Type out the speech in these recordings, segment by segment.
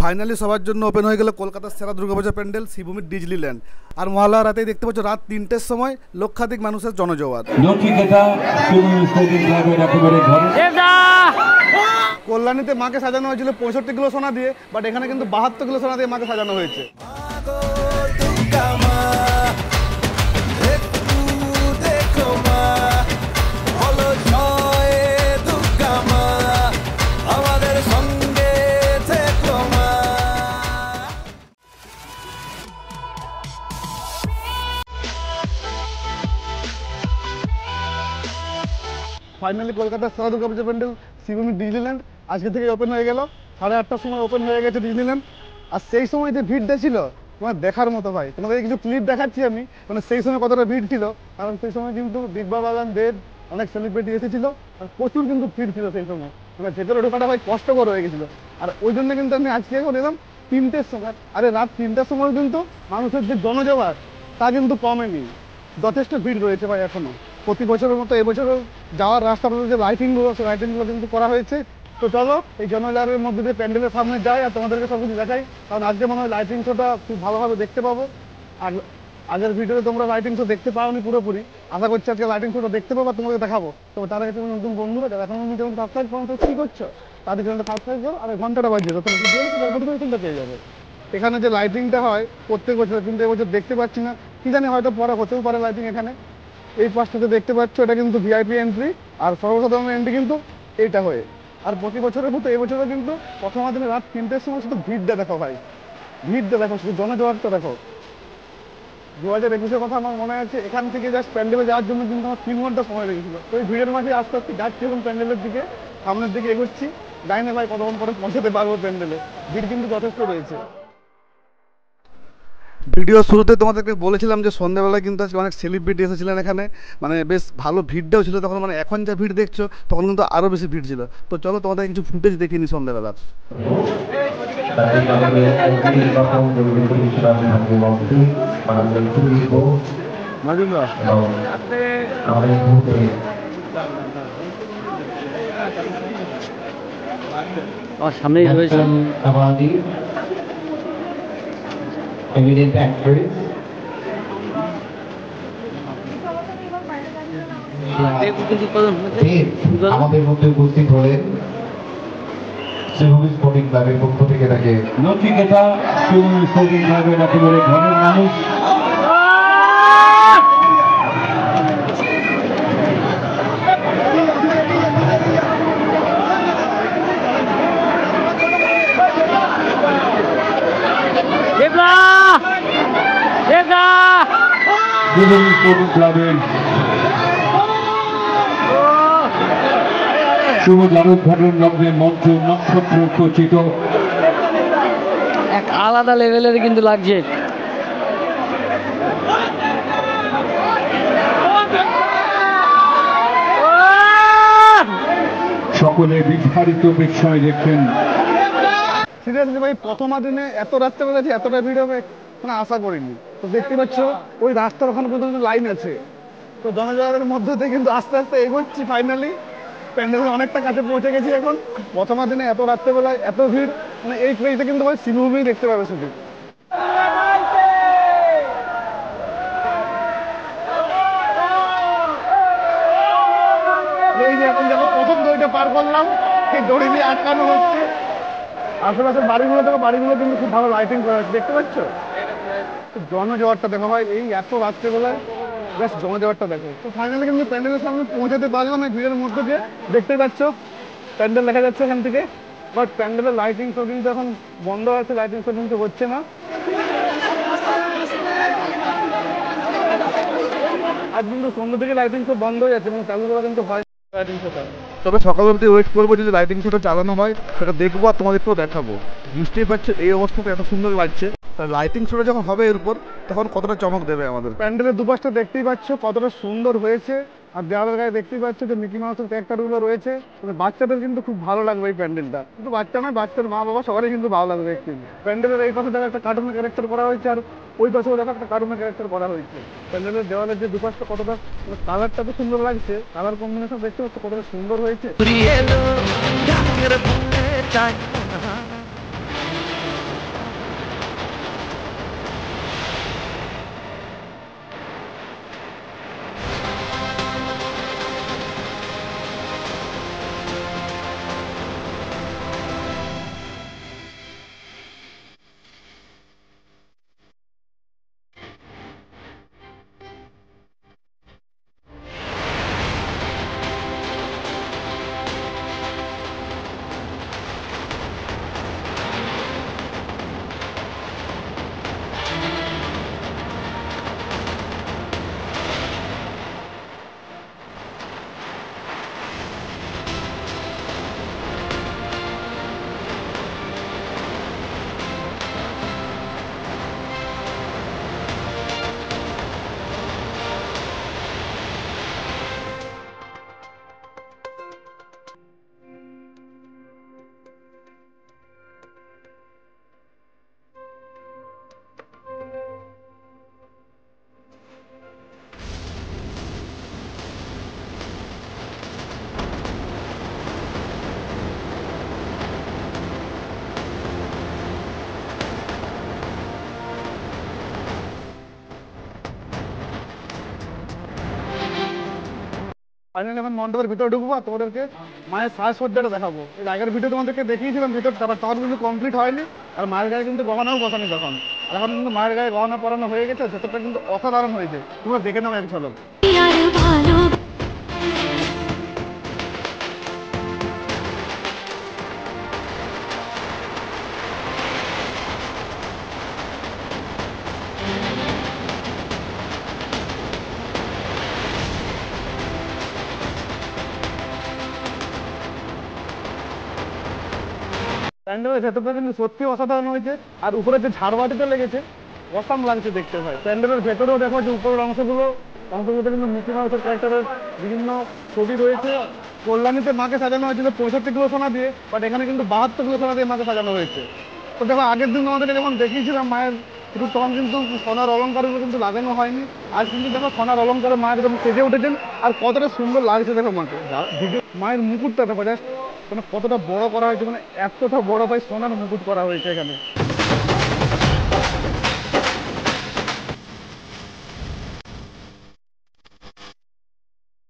Finally সবার জন্য open হয়ে গেল কলকাতার সেরা দুর্গাপূজা প্যান্ডেল শ্রীভূমির ডিজনিল্যান্ড। আর মহালয়া রাতেই দেখতে পাচ্ছ রাত ৩টের সময় লক্ষাধিক মানুষের জনজোয়ার। কল্যাণীতে মাকে সাজানো হয়েছিল ৬৫ কিলো সোনা দিয়ে, বাট এখানে কিন্তু ৭২ কিলো সোনা দিয়ে মাকে সাজানো হয়েছে। ফাইনালি কলকাতার সেরা দুর্গাপূজা প্যান্ডেল শ্রীভূমি ডিজনিল্যান্ড আজকে থেকে ওপেন হয়ে গেল। ৮:৩০টার সময় ওপেন হয়ে গেছে ডিজনিল্যান্ড। আর সেই সময় যে ভিড়টা ছিল তোমার দেখার মতো ভাই, তোমাদের কিছু ক্লিপ দেখাচ্ছি আমি, মানে সেই সময় কতটা ভিড় ছিল। কারণ সেই সময় কিন্তু দিব্যা বাগান দেব অনেক সেলিব্রিটি এসেছিল, আর প্রচুর কিন্তু ভিড় ছিল সেই সময়, মানে ভেতরে ঢোকাটা ভাই কষ্টকর হয়ে গেছিলো। আর ওই জন্য কিন্তু আমি আজকে এখন এলাম ৩টের সময়। আরে রাত ৩টার সময় কিন্তু মানুষের যে জনজোয়ার তা কিন্তু কমেনি, যথেষ্ট ভিড় রয়েছে ভাই এখনো। প্রতি বছরের মতো এবছরও যাওয়ার রাস্তাগুলো যে লাইটিংগুলো, সেই লাইটিংগুলো কিন্তু করা হয়েছে। তো চলো এই জনজোয়ারের মধ্যে দিয়ে প্যান্ডেলের সামনে যাই আর তোমাদেরকে সব কিছু দেখাই, কারণ আজকে মনে হয় লাইটিং শোটা খুব ভালোভাবে দেখতে পাবো। আর আগের ভিডিওতে তোমরা লাইটিং শো দেখতে পাওনি পুরোপুরি, আশা করছি আজকে লাইটিং শোটা দেখতে পাবো, তোমাকে দেখাবো। তো তার আগে তুমি নতুন বন্ধুরা যারা এখন তুমি যেমন সাবস্ক্রাইব করো, তো কী করছো তাদের চ্যানেলটা সাবস্ক্রাইব করো, আর ঘন্টাটা বাজিয়ে দাও, তুমি পেয়ে যাবে। এখানে যে লাইটিংটা হয় প্রত্যেক বছর, কিন্তু এবছর দেখতে পাচ্ছি না, কি জানি হয়তো পরে হতেও পারে লাইটিং। এখানে এই পাশটাতে দেখতে পাচ্ছ, এটা কিন্তু ভিআইপি এন্ট্রি, আর সর্বসাধারণ এন্ট্রি কিন্তু এইটা হয়ে। আর প্রতি বছরের মতো এবছরও কিন্তু প্রথম দিনে রাত ৩টের সময় শুধু ভিড়টা দেখো ভাই, ভিড়টা দেখো, শুধু জনজোয়ারটা দেখো। ২০২১-এর কথা আমার মনে আছে, এখান থেকে জাস্ট প্যান্ডেলে যাওয়ার জন্য কিন্তু আমার ৩ ঘন্টা সময় লেগেছিল। তো এই ভিড়ের মাঝে আস্তে আস্তে যাচ্ছি এবং প্যান্ডেলের দিকে, সামনের দিকে এগোচ্ছি। জানি না ভাই কতক্ষণ পরে পৌঁছাতে পারবো প্যান্ডেলে, ভিড় কিন্তু যথেষ্ট রয়েছে। ভিডিও শুরুতে তোমাদেরকে বলেছিলাম যে সন্ধ্যাবেলায় কিন্তু আজকে অনেক সেলিব্রিটি এসেছিলেন এখানে, মানে বেশ ভালো ভিড়টাও ছিল তখন, মানে এখন যা ভিড় দেখছো তখন কিন্তু আরও বেশি ভিড় ছিল। তো চলো তোমাদের কিছু ফুটেজ দেখিনি সন্ধ্যাবেলা। সামনেই রয়েছে evident actress আমাদের মধ্যে উপস্থিত হলেন শ্রীভূমি স্পোর্টিং ক্লাবের পক্ষ থেকে তাকে নচিকেতা শ্রীভূমি স্পোর্টিং ক্লাবের একেবারে ঘরের মানুষ শ্রীভূমি স্পোর্টিং ক্লাবের শুভ দ্বারোদ্ঘাটন লগ্নে মঞ্চ নক্ষত্র খচিত, এক আলাদা লেভেলের কিন্তু লাগছে। সকলে বিস্তারিত বিষয় দেখেন। সিরিয়াসলি ভাই প্রথম দিনে এত রাত্রেবেলা যে এতটা ভিড় হবে মানে আশা করিনি। তো দেখতে পাচ্ছ ওই রাস্তার ওখানে পর্যন্ত লাইন আছে। তো জনজোয়ারের মধ্যে দিয়ে কিন্তু আস্তে আস্তে এগোচ্ছি, ফাইনালি প্যান্ডেলের অনেকটা কাছে পৌঁছে গেছি এখন। প্রথম দিনে এত রাত্রেবেলায় এত ভিড়, মানে এই ক্রেজটা কিন্তু ভাই শ্রীভূমি দেখতে পাবে শুধু। এই যে এখন যখন প্রথম দড়িটা পার করলাম, সেই দড়ি দিয়ে আটকানো হচ্ছে। আশেপাশের বাড়িগুলো দেখো, বাড়িগুলো কিন্তু খুব ভালো লাইটিং করা হচ্ছে, দেখতে পাচ্ছ। জনজোয়ারটা দেখো ভাই, এই এত রাত্রেবেলায় বেশ জনজোয়ারটা দেখো। তো ফাইনালি কিন্তু প্যান্ডেলের সামনে পৌঁছাতে পারলাম এই ভিড়ের মধ্যে দিয়ে। দেখতেই পাচ্ছ প্যান্ডেল দেখা যাচ্ছে এখান থেকে, বাট প্যান্ডেলের লাইটিং শো কিন্তু এখন বন্ধ আছে, লাইটিং শো কিন্তু হচ্ছে না। আর কিন্তু সন্ধ্যা থেকে লাইটিং শো বন্ধ হয়ে যাচ্ছে এবং চালু করা কিন্তু হয় লাইটিং শোটা। তবে সকাল অবধি ওয়েট করবো, যদি লাইটিং শোটা চালানো হয় সেটা দেখবো আর তোমাদেরকেও দেখাবো। বুঝতেই পারছো এই অবস্থাতে এত সুন্দর লাগছে, লাইটিং শোটা যখন হবে এর উপর তখন কতটা চমক দেবে আমাদের। প্যান্ডেলের দুপাশটা দেখতেই পাচ্ছ কতটা সুন্দর হয়েছে, আর দেওয়ালের গায়ে দেখতেই পাচ্ছ যে মিকি মাউসের ক্যারেক্টারগুলো রয়েছে। বাচ্চাদের কিন্তু খুব ভালো লাগবে এই প্যান্ডেলটা, কিন্তু বাচ্চা নয়, বাচ্চার মা বাবা সবারই কিন্তু ভালো লাগবে একটু। প্যান্ডেলের এই পাশে দেখো একটা কার্টুনের ক্যারেক্টার করা হয়েছে, আর ওই পাশেও দেখো একটা কার্টুনের ক্যারেক্টার করা হয়েছে। প্যান্ডেলের দেওয়ালের যে দুপাশটা কতটা কালারটা তো সুন্দর লাগছে, কালার কম্বিনেশন দেখতে পাচ্ছ কতটা সুন্দর হয়েছে। ফাইনালি আমার মণ্ডপের ভিতরে ঢুকবো আর তোমাদেরকে মায়ের সাজসজ্জাটা দেখাবো। এর আগের ভিডিও তোমাদেরকে দেখিয়েছিলাম ভিতরটা, আবার তখন কিন্তু কমপ্লিট হয়নি। আর মায়ের গায়ে কিন্তু গহনাও বসানি তখন, আর এখন কিন্তু মায়ের গায়ে গহনা পরানো হয়ে গেছে, ভেতরটা কিন্তু অসাধারণ হয়েছে। তোমরা দেখে নাও এক ঝলক। প্যান্ডেলের ভেতরটা কিন্তু সত্যি অসাধারণ হয়েছে, আর উপরে যে ঝাড়বাতিটা লেগেছে অসাম লাগছে দেখতে ভাই। প্যান্ডেলের ভেতরেও দেখো যে উপরের অংশগুলোতে কিন্তু মিকি মাউসের ক্যারেক্টারের বিভিন্ন ছবি রয়েছে। কল্যাণীতে মাকে সাজানো হয়েছিল 65 কিলো সোনা দিয়ে, বাট এখানে কিন্তু 72 কিলো সোনা দিয়ে মাকে সাজানো হয়েছে। তো দেখো আগের দিন আমাদেরকে যখন দেখিয়েছিলাম মায়ের কিন্তু তখন কিন্তু সোনার অলঙ্কারগুলো কিন্তু লাগানো হয়নি। আজ কিন্তু দেখো সোনার অলঙ্কারে মায়ের এরকম সেজে উঠেছেন, আর কতটা সুন্দর লাগছে দেখো মাকে। ভিডিও মায়ের মুকুটটা দেখো জাস্ট মানে কতটা বড় করা হয়েছে, মানে এতটা বড় ভাই সোনার মুকুট করা হয়েছে এখানে।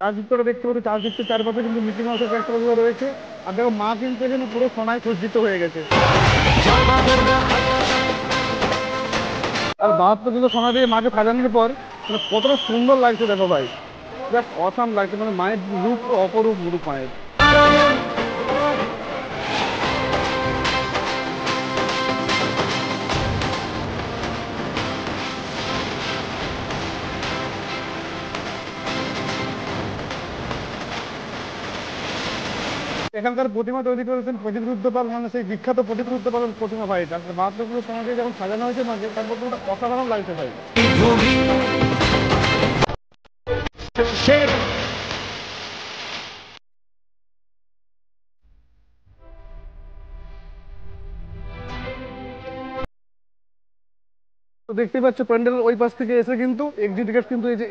চারদিকটা দেখতে পাচ্ছি, চারদিকটা চারপাশে কিন্তু মিকি মাউসের ক্যারেক্টারগুলো রয়েছে। আর দেখো মা কিন্তু এখানে পুরো সোনায় সজ্জিত হয়ে গেছে। আর 72 কিলো সোনা দিয়ে মাকে সাজানোর পর মানে কতটা সুন্দর লাগছে দেখো ভাই, জাস্ট অসাম লাগছে। মানে মায়ের রূপ তো অপরূপ রূপ মায়ের। এখানকার প্রতিমা তৈরি করেছেন প্রতিরুদ্ধ পাল, মানে সেই বিখ্যাত প্রতিরুদ্ধ পালের প্রতিমা ভাই। তারপরে বাহাত্তরগুলো সমাজে যখন সাজানো হয়েছে মাঝে, তারপর তো অসাধারণ লাগছে ভাই। তো দেখতেই পাচ্ছ প্যান্ডেলের ওই পাশ থেকে এসে কিন্তু এক্সিট গেট কিন্তু এই যে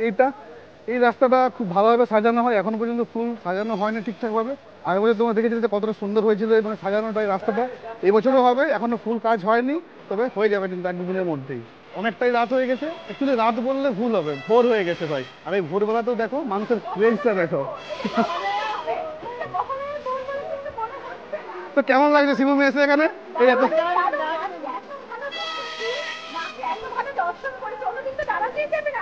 এই রাস্তাটা খুব ভালোভাবে সাজানো হয়। এখন পর্যন্ত ফুল সাজানো হয়নি ঠিকঠাকভাবে। আগে বছর তোমরা দেখেছিলে যে কতটা সুন্দর হয়েছিল মানে সাজানোটা এই রাস্তাটা। এই বছরও হবে, এখনো ফুল কাজ হয়নি, তবে হয়ে যাবে কিন্তু 1-2 দিনের মধ্যেই। অনেকটাই রাত হয়ে গেছে, অ্যাকচুয়ালি রাত বললে ভুল হবে, ভোর হয়ে গেছে ভাই। আর এই ভোরবেলাতেও দেখো মানুষের ক্রেজটা দেখো। তো কেমন লাগছে শিবুমি এসে এখানে? এই এত দর্শন করে কোনোদিন তো দাঁড়াতেই যাবে না,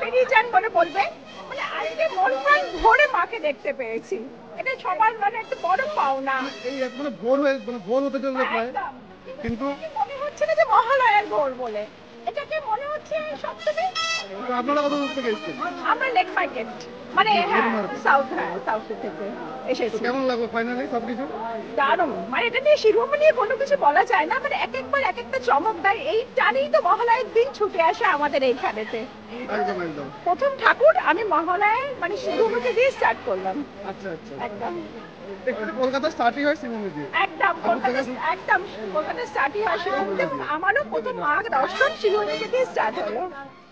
পেরিয়ে যান বলে বলবে। মানে আজকে মন প্রাণ ভরে মাকে দেখতে পেয়েছি, এটা সবার মানে একটা বড় পাওনা। এই মানে ভোর হতে চলবে প্রায়, একদম। কিন্তু মনে হচ্ছে না যে মহালয়ার ভোর বলে, এটাকে মনে হচ্ছে সপ্তমী। আপনারা কত দূর থেকে এসেছেন? আমরা লেক মার্কেট মানে সাউথ থেকে এসেছি। কেমন লাগলো ফাইনালি সবকিছু? দারুণ, মানে এটা নিয়ে শিরোমণি নিয়ে কোনো কিছু বলা যায় না, মানে এক একবার এক একটা চমক দেয়। এই টানেই তো মহালয়ের দিন ছুটে আসে আমাদের এইখানেতে। একদম একদম। প্রথম ঠাকুর আমি মহালয়ায় মানে শিরোমণি দিয়ে স্টার্ট করলাম। আচ্ছা আচ্ছা। একদম এখানে কলকাতা স্টার্টই হয় শিবুমি দিয়ে। একদম কলকাতা স্টার্টই হয় শিরোমণি দিয়ে। আমারও প্রথম মা দর্শন শিরোমণি দিয়ে স্টার্ট হলো।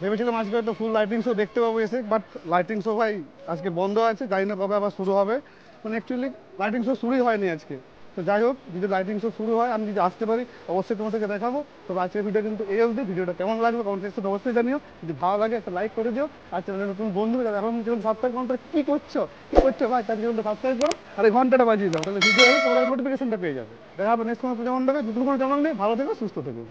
ভেবেছিলাম আজকে হয়তো ফুল লাইটিং শো দেখতে পাবো এসে, বাট লাইটিং শো ভাই আজকে বন্ধ আছে, জানি না কবে আবার শুরু হবে। মানে অ্যাকচুয়ালি লাইটিং শো শুরুই হয়নি আজকে। তো যাই হোক, যদি লাইটিং শো শুরু হয় আমি যদি আসতে পারি অবশ্যই তোমাদেরকে দেখাবো। তো আজকের ভিডিও কিন্তু এই অবধি। ভিডিওটা কেমন লাগবে কমেন্ট সেকশনে অবশ্যই জানিও। যদি ভালো লাগে একটা লাইক করে দিও, আর চ্যানেলের নতুন বন্ধু যারা এখন যেমন সাবস্ক্রাইব করো কি করছো ভাই, তার জন্য সাবস্ক্রাইব করো আর এই ঘন্টাটা বাজিয়ে দাও, তাহলে ভিডিও হবে তোমার নোটিফিকেশনটা পেয়ে যাবে। দেখা হবে নেক্সট কোনো মণ্ডপে নতুন কোনো চ্যানেল নিয়ে। ভালো থেকো, সুস্থ থেকো।